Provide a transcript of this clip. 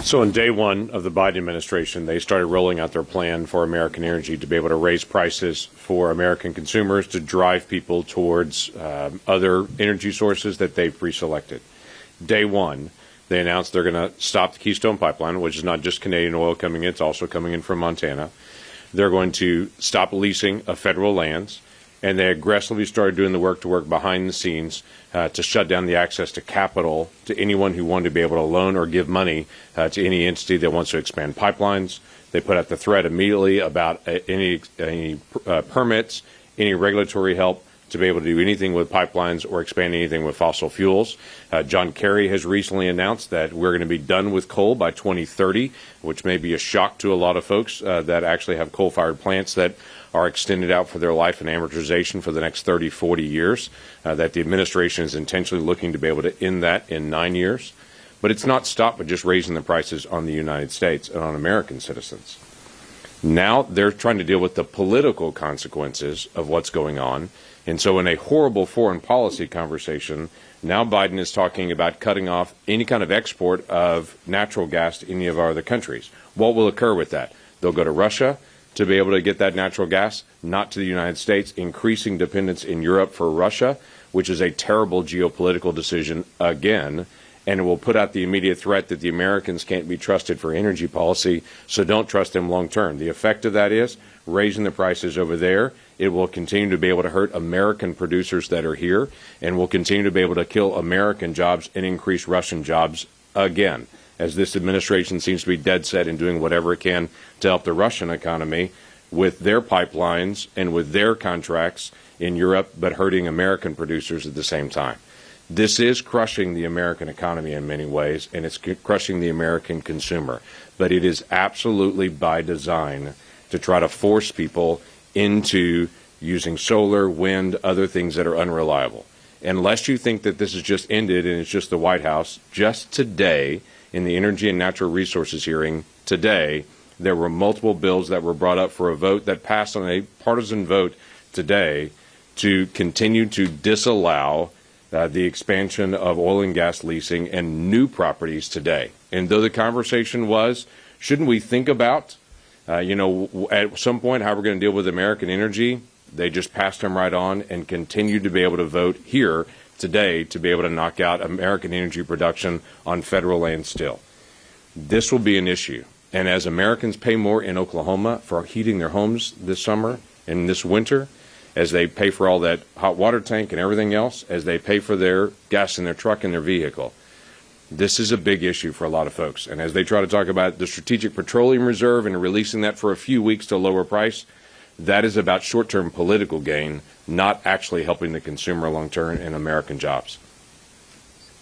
So on day one of the Biden administration, they started rolling out their plan for American energy to be able to raise prices for American consumers to drive people towards other energy sources that they've pre-selected. Day one, they announced they're going to stop the Keystone Pipeline, which is not just Canadian oil coming in, it's also coming in from Montana. They're going to stop leasing of federal lands, and they aggressively started doing the work behind the scenes to shut down the access to capital to anyone who wanted to be able to loan or give money to any entity that wants to expand pipelines. They put out the threat immediately about any permits, any regulatory help to be able to do anything with pipelines or expand anything with fossil fuels. John Kerry has recently announced that we're going to be done with coal by 2030, which may be a shock to a lot of folks that actually have coal-fired plants that are extended out for their life and amortization for the next 30, 40 years, that the administration is intentionally looking to be able to end that in 9 years. But it's not stopped with just raising the prices on the United States and on American citizens. Now they're trying to deal with the political consequences of what's going on. And so in a horrible foreign policy conversation, now Biden is talking about cutting off any kind of export of natural gas to any of our other countries. What will occur with that? They'll go to Russia to be able to get that natural gas, not to the United States, increasing dependence in Europe for Russia, which is a terrible geopolitical decision again, and it will put out the immediate threat that the Americans can't be trusted for energy policy, so don't trust them long term. The effect of that is raising the prices over there. It will continue to be able to hurt American producers that are here, and will continue to be able to kill American jobs and increase Russian jobs again, as this administration seems to be dead set in doing whatever it can to help the Russian economy with their pipelines and with their contracts in Europe, but hurting American producers at the same time. This is crushing the American economy in many ways, and it's crushing the American consumer. But it is absolutely by design to try to force people into using solar, wind, other things that are unreliable. Unless you think that this is just ended and it's just the White House, just today, in the Energy and Natural Resources hearing today, there were multiple bills that were brought up for a vote that passed on a partisan vote today to continue to disallow the expansion of oil and gas leasing and new properties today. And though the conversation was, shouldn't we think about, at some point how we're going to deal with American energy, they just passed them right on and continued to be able to vote here today to be able to knock out American energy production on federal land still. This will be an issue. And as Americans pay more in Oklahoma for heating their homes this summer and this winter, as they pay for all that hot water tank and everything else, as they pay for their gas in their truck and their vehicle, this is a big issue for a lot of folks. And as they try to talk about the Strategic Petroleum Reserve and releasing that for a few weeks to lower price, that is about short-term political gain, not actually helping the consumer long-term and American jobs.